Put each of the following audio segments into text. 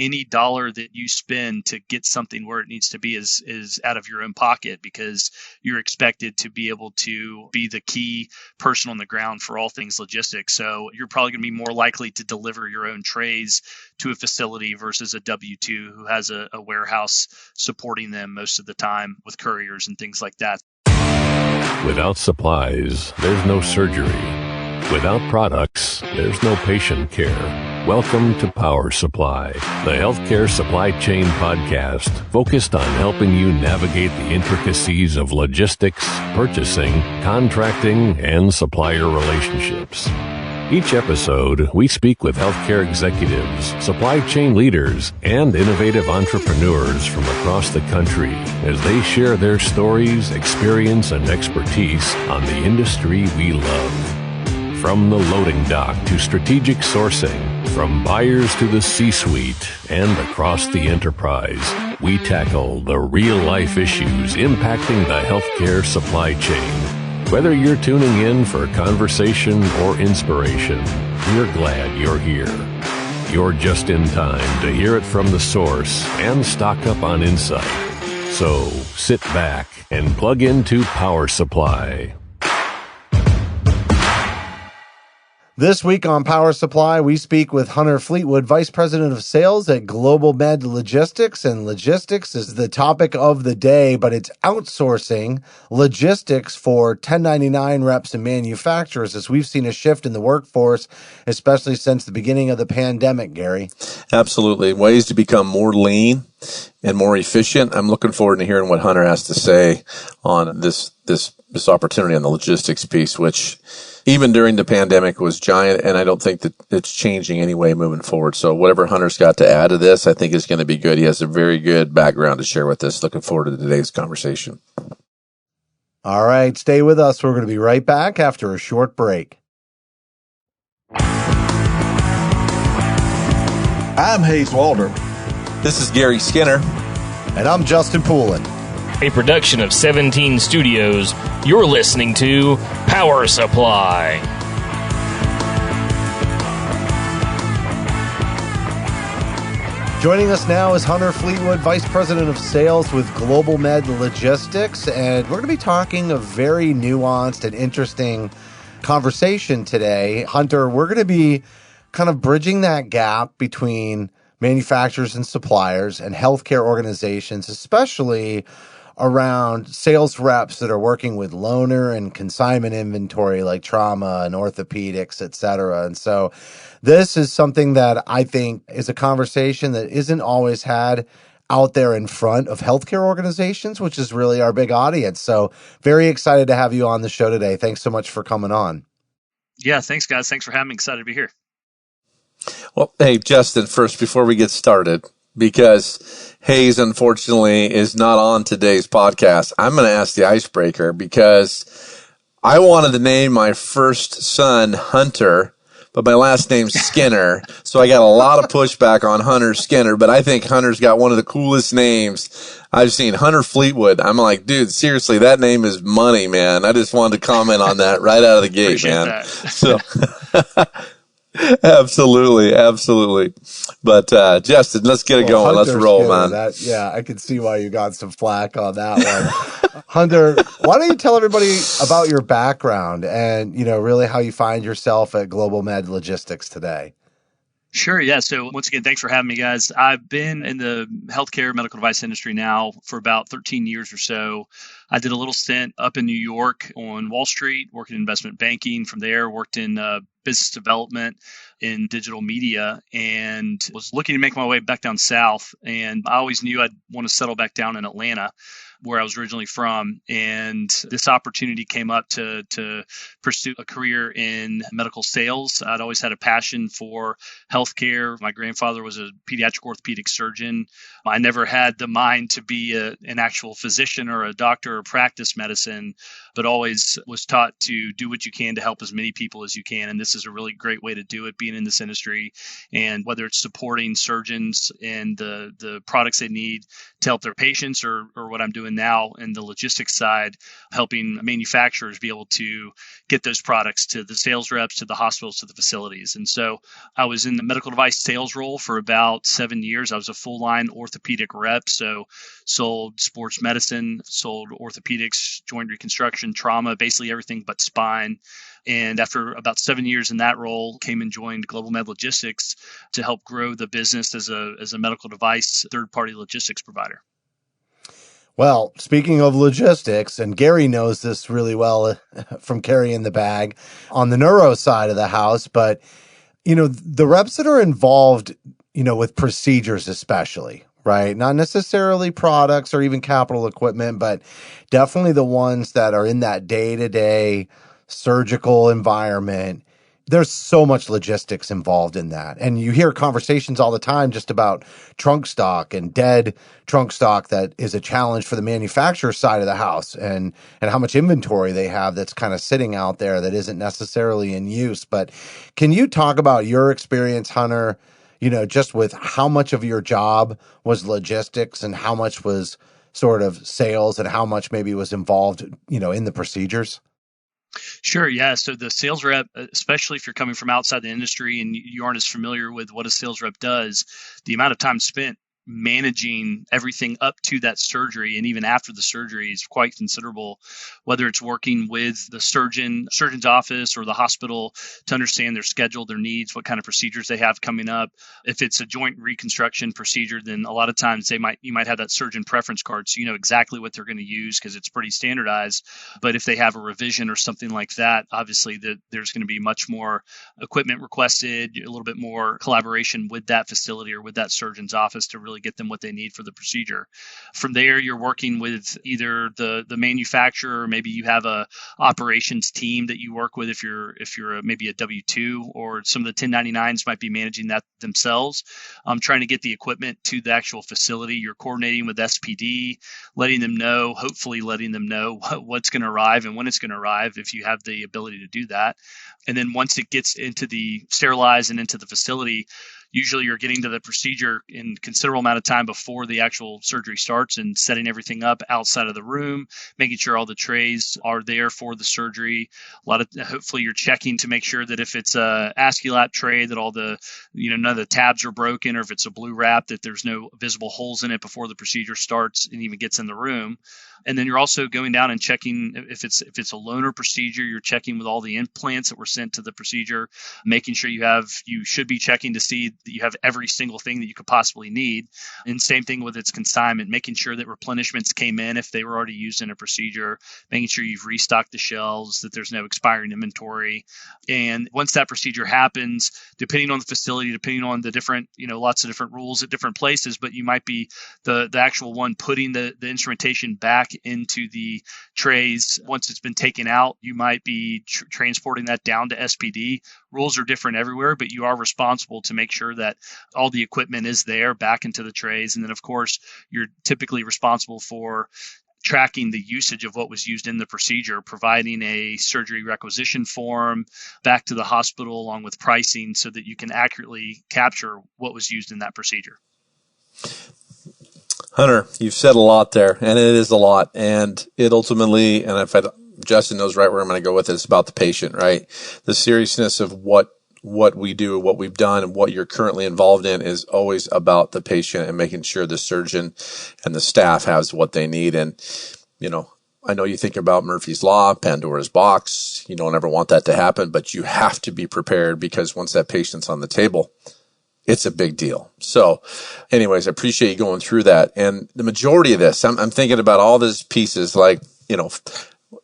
any dollar that you spend to get something where it needs to be is out of your own pocket, because you're expected to be able to be the key person on the ground for all things logistics. So you're probably going to be more likely to deliver your own trays to a facility versus a W-2 who has a warehouse supporting them most of the time with couriers and things like that. Without supplies, there's no surgery. Without products, there's no patient care. Welcome to Power Supply, the healthcare supply chain podcast focused on helping you navigate the intricacies of logistics, purchasing, contracting, and supplier relationships. Each episode, we speak with healthcare executives, supply chain leaders, and innovative entrepreneurs from across the country as they share their stories, experience, and expertise on the industry we love. From the loading dock to strategic sourcing, from buyers to the C-suite, and across the enterprise, we tackle the real-life issues impacting the healthcare supply chain. Whether you're tuning in for conversation or inspiration, we're glad you're here. You're just in time to hear it from the source and stock up on insight. So sit back and plug into Power Supply. This week on Power Supply, we speak with Hunter Fleetwood, Vice President of Sales at Global Med Logistics. And logistics is the topic of the day, but it's outsourcing logistics for 1099 reps and manufacturers, as we've seen a shift in the workforce, especially since the beginning of the pandemic, Gary. Absolutely. Ways to become more lean and more efficient. I'm looking forward to hearing what Hunter has to say on this opportunity on the logistics piece, which even during the pandemic was giant, and I don't think that it's changing anyway moving forward. So whatever Hunter's got to add to this, I think is going to be good. He has a very good background to share with us. Looking forward to today's conversation. All right, stay with us. We're going to be right back after a short break. I'm Hays Waldrop. This is Garry Skinner. And I'm Justin Poulin. A production of 17 Studios. You're listening to Power Supply. Joining us now is Hunter Fleetwood, Vice President of Sales with Global Med Logistics, and we're going to be talking a very nuanced and interesting conversation today. Hunter, we're going to be kind of bridging that gap between manufacturers and suppliers and healthcare organizations, especially around sales reps that are working with loaner and consignment inventory like trauma and orthopedics, et cetera. And so this is something that I think is a conversation that isn't always had out there in front of healthcare organizations, which is really our big audience. So very excited to have you on the show today. Thanks so much for coming on. Yeah, thanks, guys. Thanks for having me. Excited to be here. Well, hey, Justin, first, before we get started, because Hays, unfortunately, is not on today's podcast, I'm going to ask the icebreaker, because I wanted to name my first son Hunter, but my last name's Skinner, so I got a lot of pushback on Hunter Skinner, but I think Hunter's got one of the coolest names I've seen. Hunter Fleetwood. I'm like, dude, seriously, that name is money, man. I just wanted to comment on that right out of the gate, Appreciate man. That. So... Absolutely. But, Justin, let's get it going. Let's roll, man. I can see why you got some flack on that one. Hunter, why don't you tell everybody about your background and, really how you find yourself at Global Med Logistics today? Sure. Yeah. So once again, thanks for having me, guys. I've been in the healthcare medical device industry now for about 13 years or so. I did a little stint up in New York on Wall Street, working in investment banking. From there, worked in business development in digital media, and was looking to make my way back down south. And I always knew I'd want to settle back down in Atlanta, where I was originally from. And this opportunity came up to pursue a career in medical sales. I'd always had a passion for healthcare. My grandfather was a pediatric orthopedic surgeon. I never had the mind to be an actual physician or a doctor or practice medicine, but always was taught to do what you can to help as many people as you can. And this is a really great way to do it, being in this industry. And whether it's supporting surgeons and the products they need to help their patients, or what I'm doing doing now in the logistics side, helping manufacturers be able to get those products to the sales reps, to the hospitals, to the facilities. And so I was in the medical device sales role for about 7 years. I was a full line orthopedic rep. So sold sports medicine, sold orthopedics, joint reconstruction, trauma, basically everything but spine. And after about 7 years in that role, came and joined Global Med Logistics to help grow the business as a medical device third-party logistics provider. Well, speaking of logistics, and Garry knows this really well from carrying the bag on the neuro side of the house, but, the reps that are involved, with procedures especially, right? Not necessarily products or even capital equipment, but definitely the ones that are in that day-to-day surgical environment. There's so much logistics involved in that. And you hear conversations all the time just about trunk stock and dead trunk stock that is a challenge for the manufacturer side of the house, and how much inventory they have that's kind of sitting out there that isn't necessarily in use. But can you talk about your experience, Hunter, just with how much of your job was logistics and how much was sort of sales and how much maybe was involved, in the procedures? Sure. Yeah. So the sales rep, especially if you're coming from outside the industry and you aren't as familiar with what a sales rep does, the amount of time spent managing everything up to that surgery and even after the surgery is quite considerable, whether it's working with the surgeon's office or the hospital to understand their schedule, their needs, what kind of procedures they have coming up. If it's a joint reconstruction procedure, then a lot of times you might have that surgeon preference card, so you know exactly what they're going to use because it's pretty standardized. But if they have a revision or something like that, obviously there's going to be much more equipment requested, a little bit more collaboration with that facility or with that surgeon's office to really get them what they need for the procedure. From there, you're working with either the manufacturer, or maybe you have a operations team that you work with if you're maybe a W-2, or some of the 1099s might be managing that themselves. Trying to get the equipment to the actual facility. You're coordinating with SPD, hopefully letting them know what's going to arrive and when it's going to arrive if you have the ability to do that. And then once it gets into the sterilized and into the facility, usually you're getting to the procedure in considerable amount of time before the actual surgery starts and setting everything up outside of the room, making sure all the trays are there for the surgery. Hopefully you're checking to make sure that if it's a ASCII tray that all the, none of the tabs are broken, or if it's a blue wrap that there's no visible holes in it before the procedure starts and even gets in the room. And then you're also going down and checking if it's a loaner procedure, you're checking with all the implants that were sent to the procedure, making sure you should be checking to see that you have every single thing that you could possibly need. And same thing with its consignment, making sure that replenishments came in if they were already used in a procedure, making sure you've restocked the shelves, that there's no expiring inventory. And once that procedure happens, depending on the facility, depending on the different, lots of different rules at different places, but you might be the actual one putting the instrumentation back into the trays. Once it's been taken out, you might be transporting that down to SPD. Rules are different everywhere, but you are responsible to make sure that all the equipment is there back into the trays. And then, of course, you're typically responsible for tracking the usage of what was used in the procedure, providing a surgery requisition form back to the hospital along with pricing so that you can accurately capture what was used in that procedure. Hunter, you've said a lot there, and it is a lot. And it ultimately, Justin knows right where I'm going to go with it, it's about the patient, right? The seriousness of what we do, what we've done, and what you're currently involved in is always about the patient and making sure the surgeon and the staff has what they need. And, I know you think about Murphy's Law, Pandora's box. You don't ever want that to happen, but you have to be prepared, because once that patient's on the table, it's a big deal. So anyways, I appreciate you going through that. And the majority of this, I'm thinking about all these pieces, like,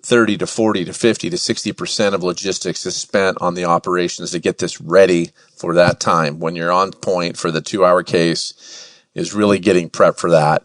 30 to 40 to 50 to 60% of logistics is spent on the operations to get this ready for that time. When you're on point for the 2-hour case, is really getting prepped for that.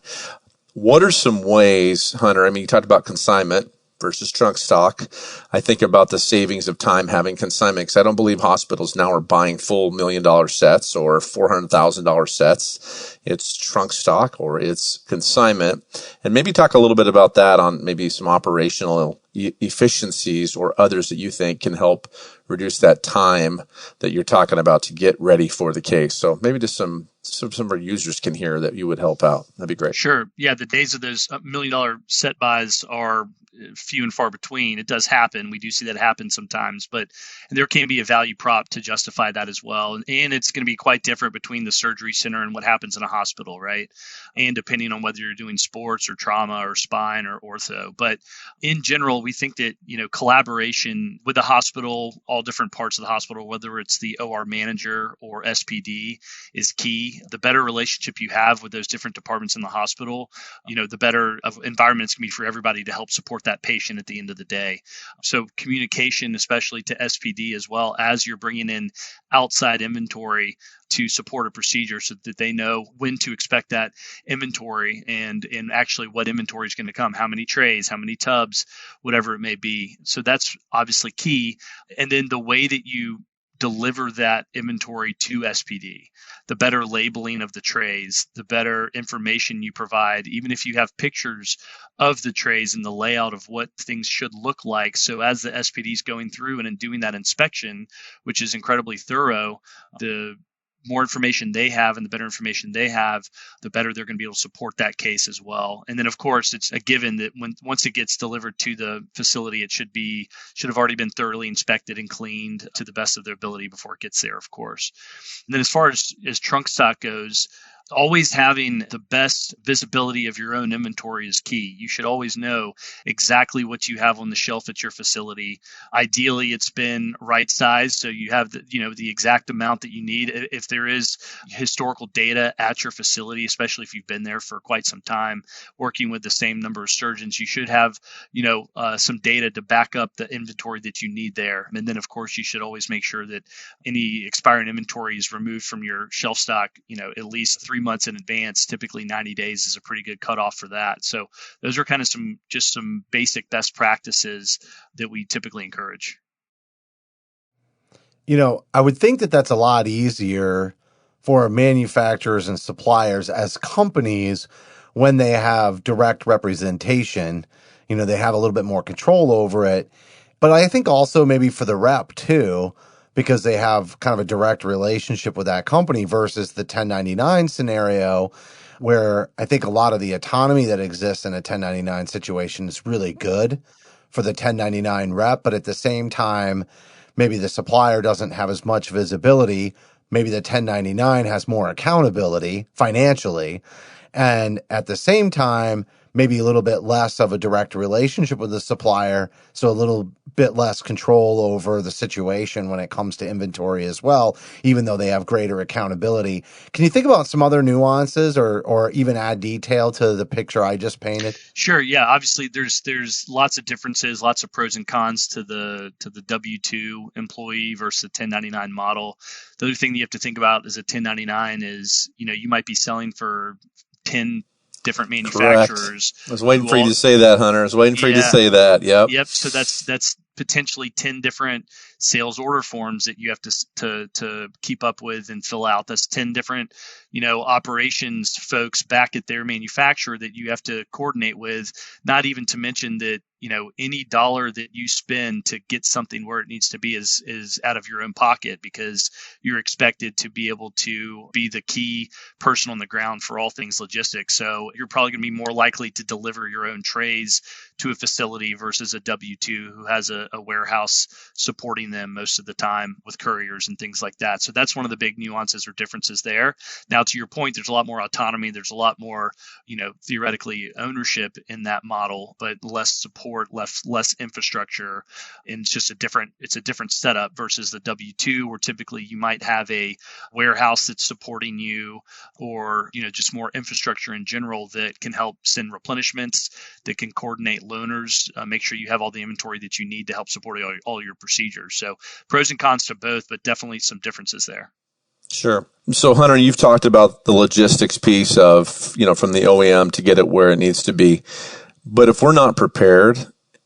What are some ways, Hunter? You talked about consignment versus trunk stock. I think about the savings of time having consignment, because I don't believe hospitals now are buying full $1 million sets or $400,000 sets. It's trunk stock or it's consignment. And maybe talk a little bit about that on maybe some operational efficiencies or others that you think can help reduce that time that you're talking about to get ready for the case. So maybe just some some of our users can hear that you would help out? That'd be great. Sure. Yeah, the days of those $1 million set buys are few and far between. It does happen. We do see that happen sometimes, but there can be a value prop to justify that as well. And it's going to be quite different between the surgery center and what happens in a hospital, right? And depending on whether you're doing sports or trauma or spine or ortho. But in general, we think that, collaboration with the hospital, all different parts of the hospital, whether it's the OR manager or SPD, is key. The better relationship you have with those different departments in the hospital, the better of environment it's going to be for everybody to help support that patient at the end of the day. So communication, especially to SPD, as well as you're bringing in outside inventory to support a procedure so that they know when to expect that inventory and actually what inventory is going to come, how many trays, how many tubs, whatever it may be. So that's obviously key. And then the way that you deliver that inventory to SPD, the better labeling of the trays, the better information you provide, even if you have pictures of the trays and the layout of what things should look like. So as the SPD is going through and doing that inspection, which is incredibly thorough, the more information they have and the better information they have, the better they're going to be able to support that case as well. And then, of course, it's a given that once it gets delivered to the facility, it should have already been thoroughly inspected and cleaned to the best of their ability before it gets there, of course. And then as far as trunk stock goes, always having the best visibility of your own inventory is key. You should always know exactly what you have on the shelf at your facility. Ideally, it's been right sized, so you have the exact amount that you need. If there is historical data at your facility, especially if you've been there for quite some time, working with the same number of surgeons, you should have some data to back up the inventory that you need there. And then, of course, you should always make sure that any expiring inventory is removed from your shelf stock, at least 3 months in advance. Typically 90 days is a pretty good cutoff for that. So those are kind of some basic best practices that we typically encourage. I would think that that's a lot easier for manufacturers and suppliers as companies when they have direct representation. They have a little bit more control over it. But I think also maybe for the rep too, because they have kind of a direct relationship with that company versus the 1099 scenario, where I think a lot of the autonomy that exists in a 1099 situation is really good for the 1099 rep. But at the same time, maybe the supplier doesn't have as much visibility. Maybe the 1099 has more accountability financially. And at the same time, maybe a little bit less of a direct relationship with the supplier, so a little bit less control over the situation when it comes to inventory as well, even though they have greater accountability. Can you think about some other nuances or even add detail to the picture I just painted? Sure. Yeah. Obviously, there's lots of differences, lots of pros and cons to the W-2 employee versus the 1099 model. The other thing that you have to think about as a 1099 is, you might be selling for 10 different manufacturers. Correct. I was waiting for you to say that, Hunter. I was waiting for you to say that. Yep. So that's potentially 10 different sales order forms that you have to keep up with and fill out. That's 10 different, operations folks back at their manufacturer that you have to coordinate with, not even to mention that, any dollar that you spend to get something where it needs to be is out of your own pocket, because you're expected to be able to be the key person on the ground for all things logistics. So you're probably going to be more likely to deliver your own trays to a facility versus a W-2 who has a warehouse supporting them most of the time with couriers and things like that. So that's one of the big nuances or differences there. Now, to your point, there's a lot more autonomy. There's a lot more, theoretically ownership in that model, but less support, less infrastructure. And it's just a different setup versus the W-2, where typically you might have a warehouse that's supporting you, or, just more infrastructure in general that can help send replenishments, that can coordinate loaners, make sure you have all the inventory that you need to help support all your procedures. So pros and cons to both, but definitely some differences there. Sure. So Hunter, you've talked about the logistics piece of, from the OEM to get it where it needs to be. But if we're not prepared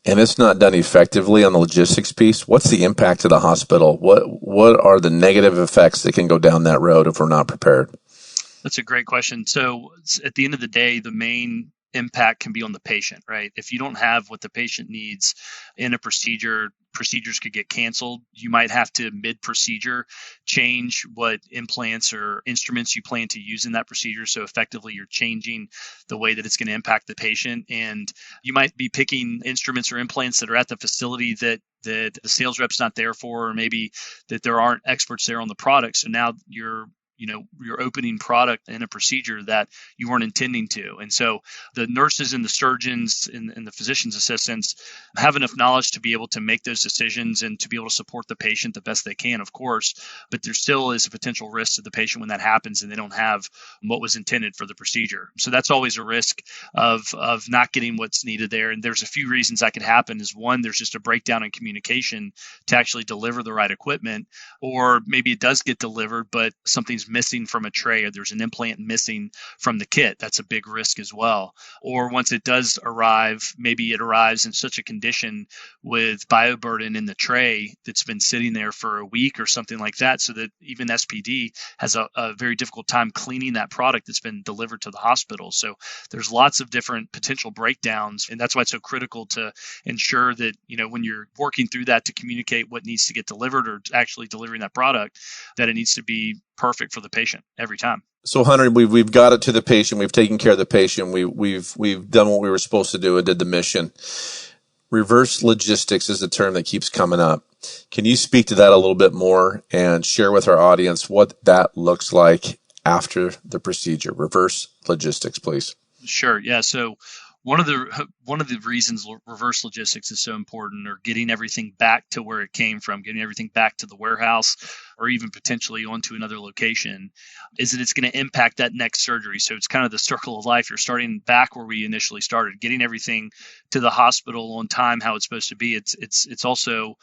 and it's not done effectively on the logistics piece, what's the impact to the hospital? What are the negative effects that can go down that road if we're not prepared? That's a great question. So at the end of the day, the main impact can be on the patient, right? If you don't have what the patient needs in a procedure, procedures could get canceled. You might have to mid-procedure change what implants or instruments you plan to use in that procedure. So effectively, you're changing the way that it's going to impact the patient. And you might be picking instruments or implants that are at the facility that the sales rep's not there for, or maybe that there aren't experts there on the product. So now you're opening product in a procedure that you weren't intending to. And so the nurses and the surgeons and the physician's assistants have enough knowledge to be able to make those decisions and to be able to support the patient the best they can, of course. But there still is a potential risk to the patient when that happens and they don't have what was intended for the procedure. So that's always a risk of not getting what's needed there. And there's a few reasons that could happen. Is one, there's just a breakdown in communication to actually deliver the right equipment, or maybe it does get delivered, but something's missing from a tray, or there's an implant missing from the kit. That's a big risk as well. Or once it does arrive, maybe it arrives in such a condition with bioburden in the tray that's been sitting there for a week or something like that, so that even SPD has a very difficult time cleaning that product that's been delivered to the hospital. So there's lots of different potential breakdowns, and that's why it's so critical to ensure that, when you're working through that, to communicate what needs to get delivered or actually delivering that product, that it needs to be perfect for the patient every time. So Hunter, we've got it to the patient. We've taken care of the patient. We've done what we were supposed to do and did the mission. Reverse logistics is the term that keeps coming up. Can you speak to that a little bit more and share with our audience what that looks like after the procedure? Reverse logistics, please. Sure. Yeah. So one of the reasons reverse logistics is so important, or getting everything back to where it came from, getting everything back to the warehouse, or even potentially onto another location, is that it's going to impact that next surgery. So it's kind of the circle of life. You're starting back where we initially started, getting everything to the hospital on time, how it's supposed to be. It's also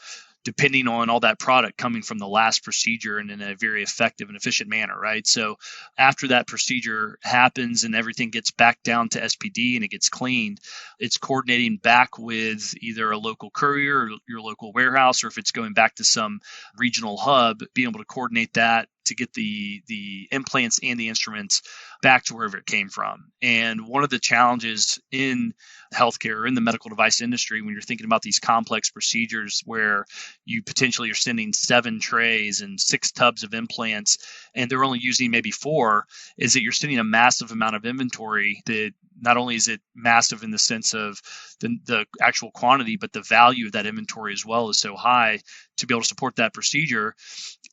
depending on all that product coming from the last procedure and in a very effective and efficient manner, right? So after that procedure happens and everything gets back down to SPD and it gets cleaned, it's coordinating back with either a local courier or your local warehouse, or if it's going back to some regional hub, being able to coordinate that to get the implants and the instruments back to wherever it came from. And one of the challenges in healthcare or in the medical device industry, when you're thinking about these complex procedures where you potentially are sending 7 trays and 6 tubs of implants, and they're only using maybe 4, is that you're sending a massive amount of inventory that not only is it massive in the sense of the actual quantity, but the value of that inventory as well is so high to be able to support that procedure.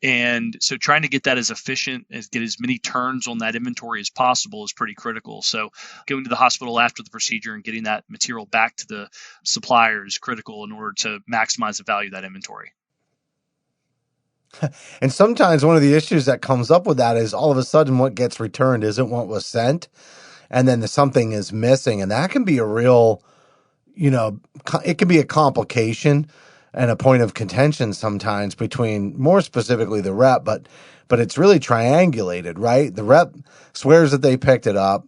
And so trying to get that as efficient, get as many turns on that inventory as possible is pretty critical. So going to the hospital after the procedure and getting that material back to the supplier is critical in order to maximize the value of that inventory. And sometimes one of the issues that comes up with that is all of a sudden what gets returned isn't what was sent, and then something is missing. And that can be a real, it can be a complication and a point of contention sometimes between, more specifically, the rep, but it's really triangulated, right? The rep swears that they picked it up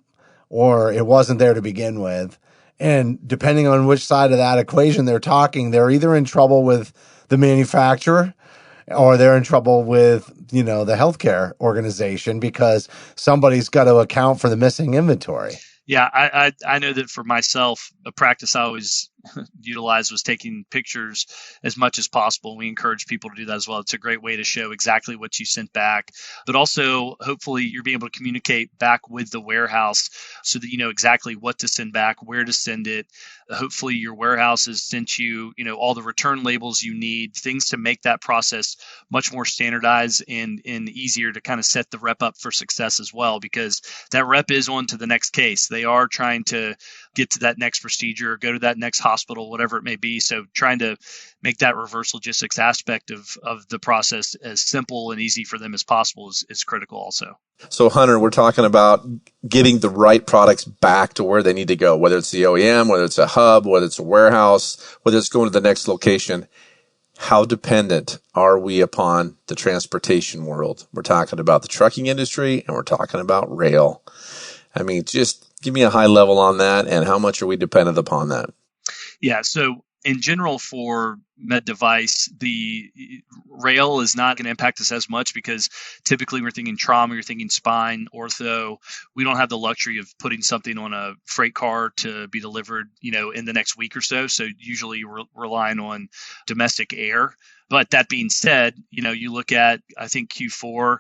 or it wasn't there to begin with. And depending on which side of that equation they're talking, they're either in trouble with the manufacturer or they're in trouble with, the healthcare organization, because somebody's got to account for the missing inventory. Yeah, I know that for myself, a practice I always utilized was taking pictures as much as possible. We encourage people to do that as well. It's a great way to show exactly what you sent back, but also hopefully you're being able to communicate back with the warehouse so that you know exactly what to send back, where to send it. Hopefully your warehouse has sent you, all the return labels you need, things to make that process much more standardized and easier to kind of set the rep up for success as well, because that rep is on to the next case. They are trying to get to that next procedure, go to that next hospital, whatever it may be. So trying to make that reverse logistics aspect of the process as simple and easy for them as possible is critical also. So Hunter, we're talking about getting the right products back to where they need to go, whether it's the OEM, whether it's a hub, whether it's a warehouse, whether it's going to the next location. How dependent are we upon the transportation world? We're talking about the trucking industry and we're talking about rail. I mean, just give me a high level on that, and how much are we dependent upon that? Yeah, so in general, for med device, the rail is not going to impact us as much because typically we're thinking trauma, you're thinking spine, ortho. We don't have the luxury of putting something on a freight car to be delivered, in the next week or so. So usually we're relying on domestic air. But that being said, you look at, I think Q4,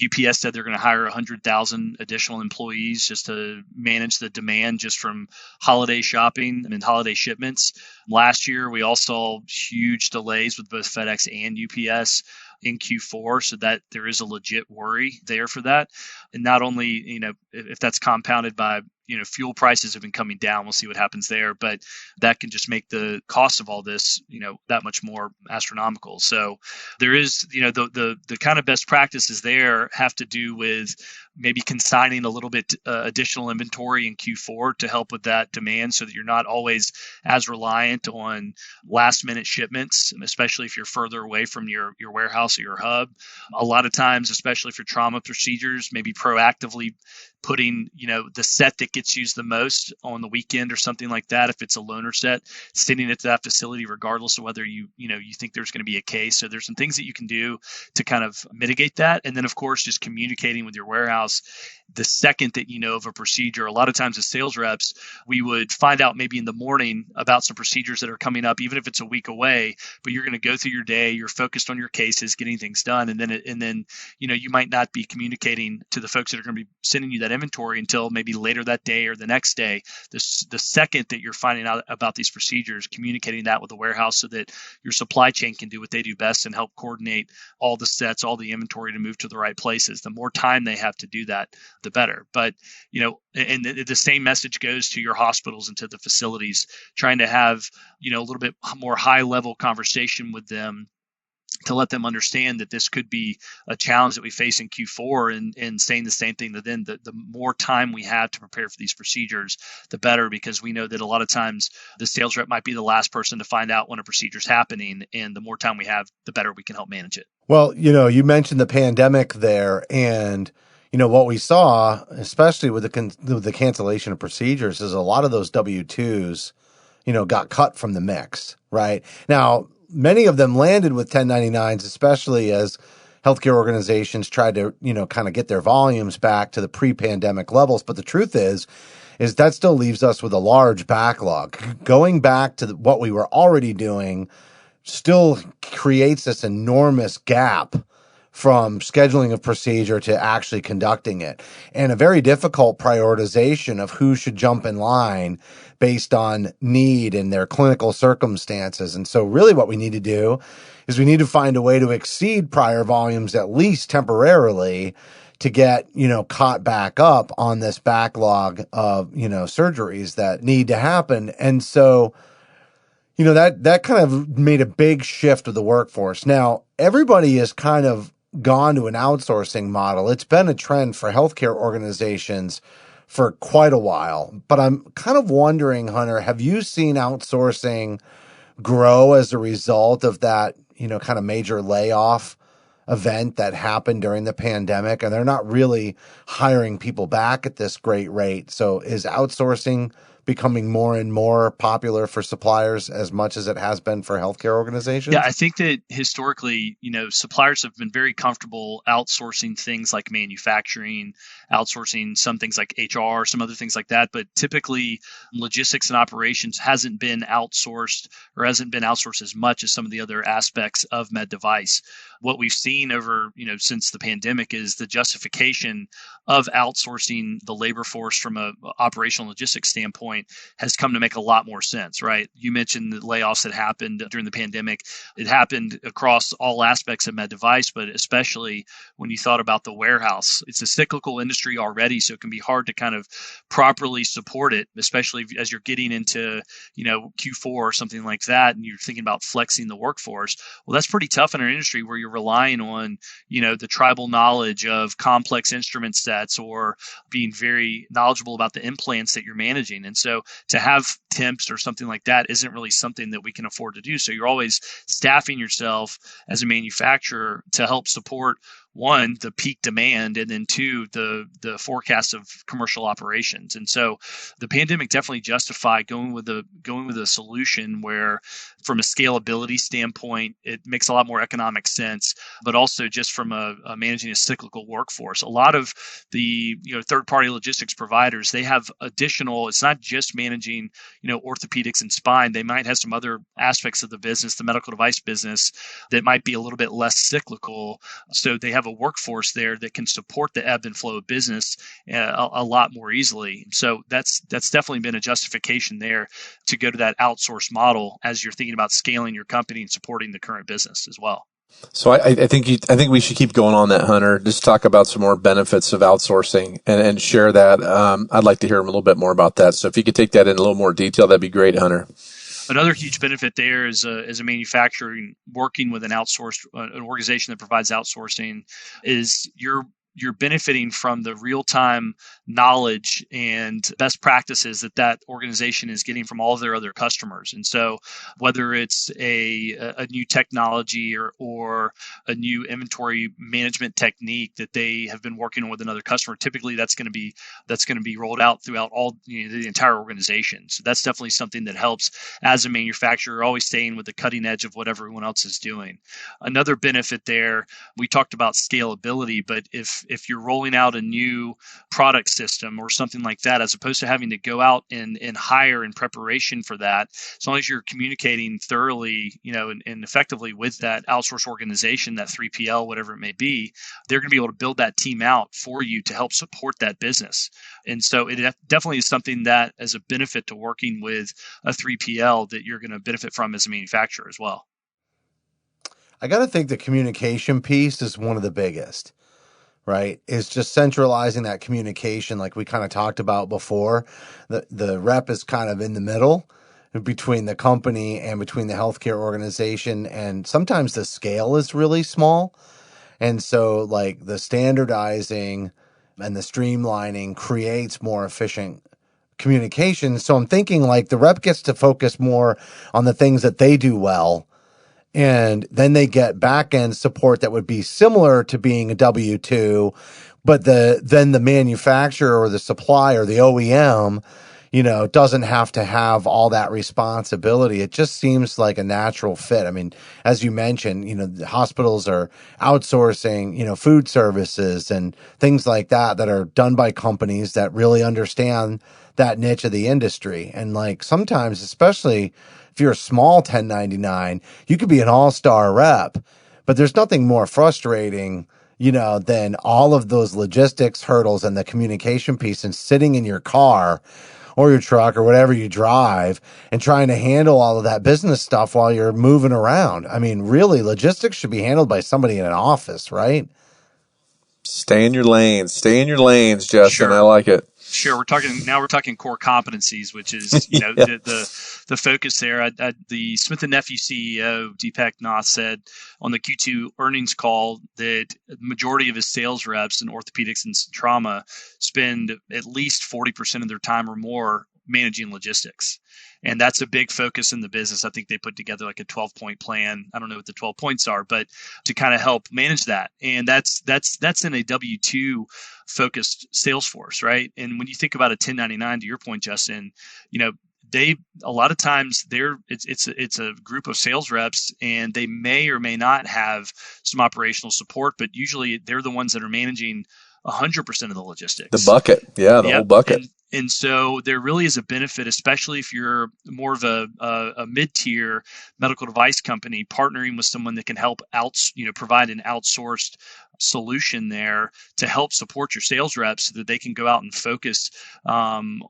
UPS said they're going to hire 100,000 additional employees just to manage the demand just from holiday shopping and holiday shipments. Last year, we all saw huge delays with both FedEx and UPS in Q4, so that there is a legit worry there for that. And not only, if that's compounded by, fuel prices have been coming down, we'll see what happens there, but that can just make the cost of all this, that much more astronomical. So there is, the kind of best practices there have to do with maybe consigning a little bit additional inventory in Q4 to help with that demand so that you're not always as reliant on last minute shipments, especially if you're further away from your warehouse or your hub. A lot of times, especially for trauma procedures, maybe proactively putting, the set that gets used the most on the weekend or something like that. If it's a loaner set, sending it to that facility, regardless of whether you think there's going to be a case. So there's some things that you can do to kind of mitigate that. And then of course, just communicating with your warehouse the second that you know of a procedure. A lot of times as sales reps, we would find out maybe in the morning about some procedures that are coming up, even if it's a week away, but you're going to go through your day, you're focused on your cases, getting things done. And then, you might not be communicating to the folks that are going to be sending you that inventory until maybe later that day or the next day. The second that you're finding out about these procedures, communicating that with the warehouse so that your supply chain can do what they do best and help coordinate all the sets, all the inventory to move to the right places. The more time they have to do that, the better. But, and the same message goes to your hospitals and to the facilities, trying to have, a little bit more high level conversation with them to let them understand that this could be a challenge that we face in Q4, and saying the same thing, that then the more time we have to prepare for these procedures, the better, because we know that a lot of times the sales rep might be the last person to find out when a procedure is happening, and the more time we have, the better we can help manage it. Well, you mentioned the pandemic there, and what we saw, especially with the cancellation of procedures, is a lot of those W-2s, got cut from the mix, right? Now, many of them landed with 1099s, especially as healthcare organizations tried to, kind of get their volumes back to the pre-pandemic levels. But the truth is that still leaves us with a large backlog. Going back to what we were already doing still creates this enormous gap from scheduling a procedure to actually conducting it, and a very difficult prioritization of who should jump in line based on need and their clinical circumstances. And so really what we need to do is we need to find a way to exceed prior volumes, at least temporarily, to get, caught back up on this backlog of, surgeries that need to happen. And so, that kind of made a big shift of the workforce. Now, everybody has kind of gone to an outsourcing model. It's been a trend for healthcare organizations for quite a while, but I'm kind of wondering, Hunter, have you seen outsourcing grow as a result of that, kind of major layoff event that happened during the pandemic, and they're not really hiring people back at this great rate? So is outsourcing becoming more and more popular for suppliers as much as it has been for healthcare organizations? Yeah, I think that historically, suppliers have been very comfortable outsourcing things like manufacturing, outsourcing some things like HR, some other things like that. But typically, logistics and operations hasn't been outsourced as much as some of the other aspects of med device. What we've seen over, since the pandemic is the justification of outsourcing the labor force from a operational logistics standpoint has come to make a lot more sense, right? You mentioned the layoffs that happened during the pandemic. It happened across all aspects of med device, but especially when you thought about the warehouse. It's a cyclical industry already, so it can be hard to kind of properly support it, especially as you're getting into, Q4 or something like that, and you're thinking about flexing the workforce. Well, that's pretty tough in our industry where you're relying on, the tribal knowledge of complex instrument sets, or being very knowledgeable about the implants that you're managing. And so to have temps or something like that isn't really something that we can afford to do. So you're always staffing yourself as a manufacturer to help support one, the peak demand, and then two, the forecast of commercial operations. And so the pandemic definitely justified going with a solution where, from a scalability standpoint, it makes a lot more economic sense, but also just from a managing a cyclical workforce. A lot of the third-party logistics providers, they have additional. It's not just managing orthopedics and spine. They might have some other aspects of the business, the medical device business, that might be a little bit less cyclical. So they have a workforce there that can support the ebb and flow of business a lot more easily. So that's definitely been a justification there to go to that outsource model as you're thinking about scaling your company and supporting the current business as well. So I think we should keep going on that, Hunter. Just talk about some more benefits of outsourcing and share that. I'd like to hear a little bit more about that. So if you could take that in a little more detail, that'd be great, Hunter. Another huge benefit there is a manufacturer working with an organization that provides outsourcing is you're benefiting from the real-time knowledge and best practices that organization is getting from all of their other customers. And so whether it's a new technology or a new inventory management technique that they have been working on with another customer, typically that's going to be rolled out throughout all the entire organization. So that's definitely something that helps as a manufacturer, always staying with the cutting edge of what everyone else is doing. Another benefit there, we talked about scalability, but if you're rolling out a new product system or something like that, as opposed to having to go out and hire in preparation for that, as long as you're communicating thoroughly, and effectively with that outsource organization, that 3PL, whatever it may be, they're going to be able to build that team out for you to help support that business. And so it definitely is something that, as a benefit to working with a 3PL, that you're going to benefit from as a manufacturer as well. I got to think the communication piece is one of the biggest. Right, is just centralizing that communication, like we kind of talked about before. The rep is kind of in the middle between the company and between the healthcare organization, and sometimes the scale is really small, and so like the standardizing and the streamlining creates more efficient communication. So I'm thinking like the rep gets to focus more on the things that they do well. And then they get back end support that would be similar to being a W-2, but then the manufacturer or the supplier, the OEM, doesn't have to have all that responsibility. It just seems like a natural fit. I mean, as you mentioned, the hospitals are outsourcing, food services and things like that are done by companies that really understand that niche of the industry. And like sometimes, especially if you're a small 1099, you could be an all-star rep, but there's nothing more frustrating, than all of those logistics hurdles and the communication piece and sitting in your car or your truck or whatever you drive and trying to handle all of that business stuff while you're moving around. I mean, really, logistics should be handled by somebody in an office, right? Stay in your lanes, Justin. Sure. I like it. Sure. We're talking core competencies, which is, Yeah. the focus there. The Smith & Nephew CEO, Deepak Nath, said on the Q2 earnings call that the majority of his sales reps in orthopedics and trauma spend at least 40% of their time or more managing logistics. And that's a big focus in the business. I think they put together like a 12-point plan. I don't know what the 12 points are, but to kind of help manage that. And that's in a W-2 focused sales force, right? And when you think about a 1099, to your point, Justin, a lot of times it's a group of sales reps, and they may or may not have some operational support, but usually they're the ones that are managing 100% of the logistics. The bucket. Yeah, the whole bucket. And so there really is a benefit, especially if you're more of a mid-tier medical device company, partnering with someone that can help provide an outsourced solution there to help support your sales reps so that they can go out and focus on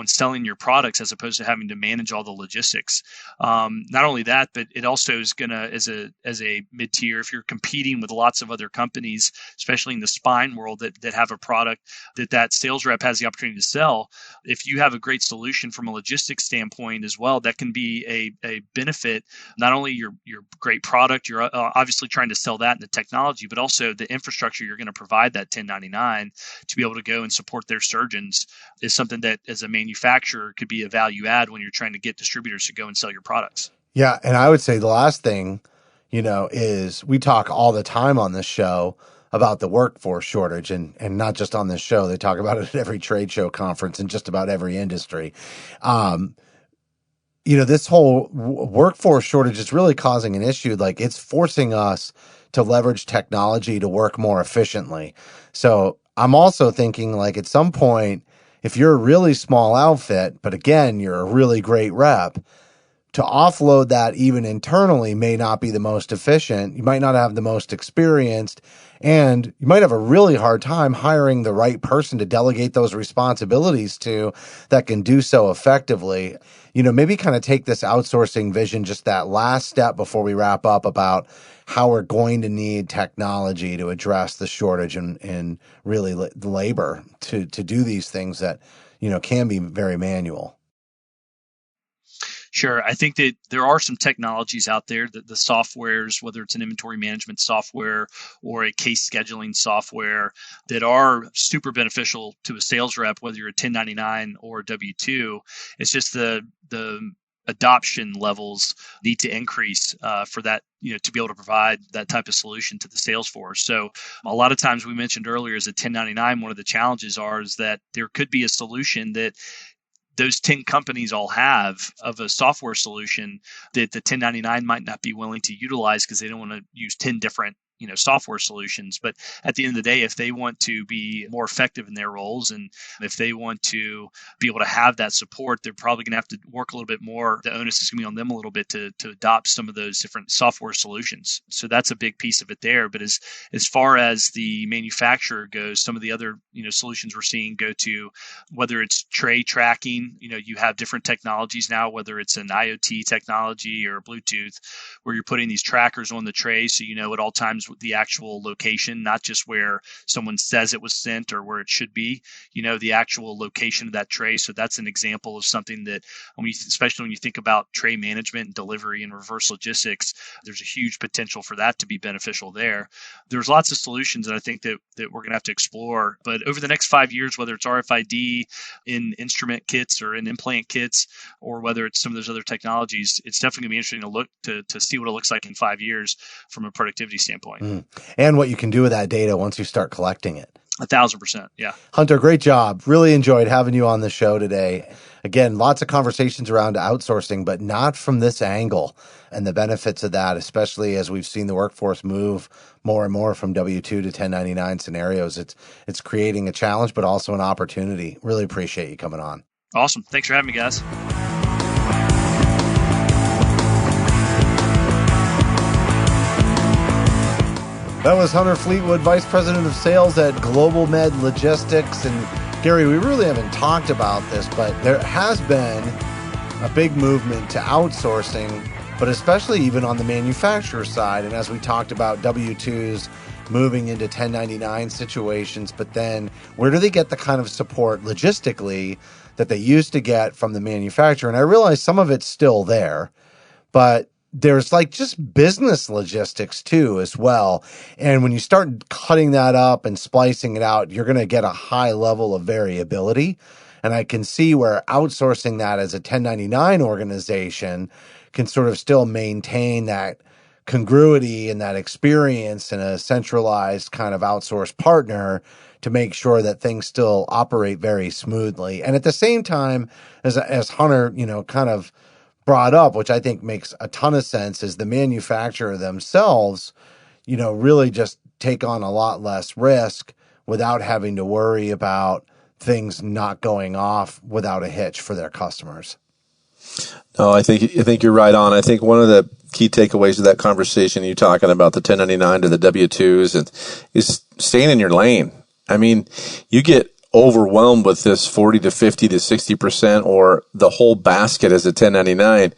selling your products as opposed to having to manage all the logistics. Not only that, but it also is going to, as a mid-tier, if you're competing with lots of other companies, especially in the spine world that have a product that sales rep has the opportunity to sell, if you have a great solution from a logistics standpoint as well, that can be a benefit. Not only your great product, you're obviously trying to sell that in the technology, but also the infrastructure you're going to provide that 1099 to be able to go and support their surgeons is something that, as a manufacturer, could be a value add when you're trying to get distributors to go and sell your products. Yeah, and I would say the last thing, is we talk all the time on this show about the workforce shortage, and not just on this show. They talk about it at every trade show conference in just about every industry. This whole workforce shortage is really causing an issue. Like, it's forcing us to leverage technology to work more efficiently. So I'm also thinking, like, at some point, if you're a really small outfit, but again, you're a really great rep, to offload that even internally may not be the most efficient. You might not have the most experienced, and you might have a really hard time hiring the right person to delegate those responsibilities to that can do so effectively. Maybe kind of take this outsourcing vision, just that last step before we wrap up, about how we're going to need technology to address the shortage in really labor to do these things that, can be very manual. Sure. I think that there are some technologies out there, that the softwares, whether it's an inventory management software or a case scheduling software, that are super beneficial to a sales rep, whether you're a 1099 or a W-2. It's just the adoption levels need to increase for that, to be able to provide that type of solution to the sales force. So a lot of times, we mentioned earlier, as a 1099, one of the challenges is that there could be a solution that those 10 companies all have of a software solution that the 1099 might not be willing to utilize because they don't want to use 10 different software solutions. But at the end of the day, if they want to be more effective in their roles, and if they want to be able to have that support, they're probably going to have to work a little bit more. The onus is going to be on them a little bit to adopt some of those different software solutions. So that's a big piece of it there. But as far as the manufacturer goes, some of the other solutions we're seeing go to, whether it's tray tracking, you have different technologies now, whether it's an IoT technology or Bluetooth, where you're putting these trackers on the tray, so at all times the actual location, not just where someone says it was sent or where it should be, the actual location of that tray. So that's an example of something that, especially when you think about tray management and delivery and reverse logistics, there's a huge potential for that to be beneficial there. There's lots of solutions that I think that we're going to have to explore. But over the next 5 years, whether it's RFID in instrument kits or in implant kits, or whether it's some of those other technologies, it's definitely going to be interesting to look to see what it looks like in 5 years from a productivity standpoint. And what you can do with that data once you start collecting it. 1,000%. Yeah. Hunter, great job. Really enjoyed having you on the show today. Again, lots of conversations around outsourcing, but not from this angle and the benefits of that, especially as we've seen the workforce move more and more from W-2 to 1099 scenarios. It's creating a challenge, but also an opportunity. Really appreciate you coming on. Awesome. Thanks for having me, guys. That was Hunter Fleetwood, Vice President of Sales at Global Med Logistics. And Garry, we really haven't talked about this, but there has been a big movement to outsourcing, but especially even on the manufacturer side. And as we talked about, W-2s moving into 1099 situations, but then where do they get the kind of support logistically that they used to get from the manufacturer? And I realize some of it's still there, but there's like just business logistics too as well. And when you start cutting that up and splicing it out, you're going to get a high level of variability. And I can see where outsourcing that as a 1099 organization can sort of still maintain that congruity and that experience in a centralized kind of outsourced partner to make sure that things still operate very smoothly. And at the same time, as Hunter, kind of brought up, which I think makes a ton of sense, is the manufacturer themselves, really just take on a lot less risk without having to worry about things not going off without a hitch for their customers. No, I think you're right on. I think one of the key takeaways of that conversation, you talking about the 1099 to the W-2s, is staying in your lane. I mean, you get overwhelmed with this 40 to 50 to 60% or the whole basket as a 1099.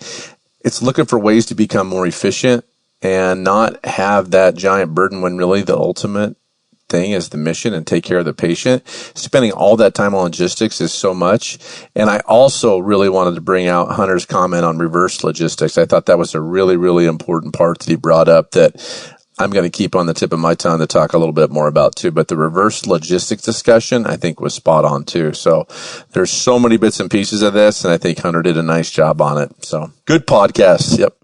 It's looking for ways to become more efficient and not have that giant burden when really the ultimate thing is the mission and take care of the patient. Spending all that time on logistics is so much. And I also really wanted to bring out Hunter's comment on reverse logistics. I thought that was a really, really important part that he brought up that I'm going to keep on the tip of my tongue to talk a little bit more about too. But the reverse logistics discussion, I think, was spot on too. So there's so many bits and pieces of this, and I think Hunter did a nice job on it. So good podcast. Yep.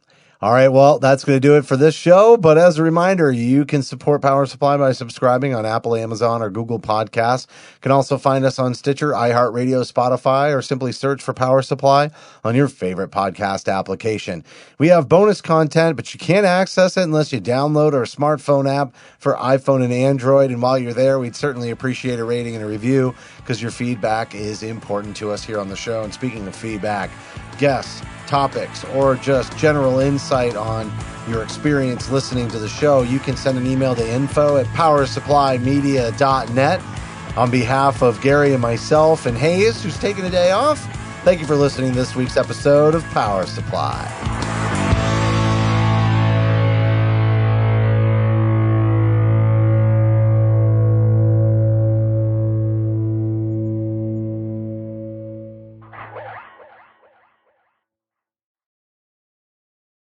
All right, well, that's going to do it for this show. But as a reminder, you can support Power Supply by subscribing on Apple, Amazon, or Google Podcasts. You can also find us on Stitcher, iHeartRadio, Spotify, or simply search for Power Supply on your favorite podcast application. We have bonus content, but you can't access it unless you download our smartphone app for iPhone and Android. And while you're there, we'd certainly appreciate a rating and a review because your feedback is important to us here on the show. And speaking of feedback, guests, topics, or just general insight on your experience listening to the show, you can send an email to info@powersupplymedia.net. On behalf of Garry and myself and Hays, who's taking a day off, thank you for listening to this week's episode of Power Supply.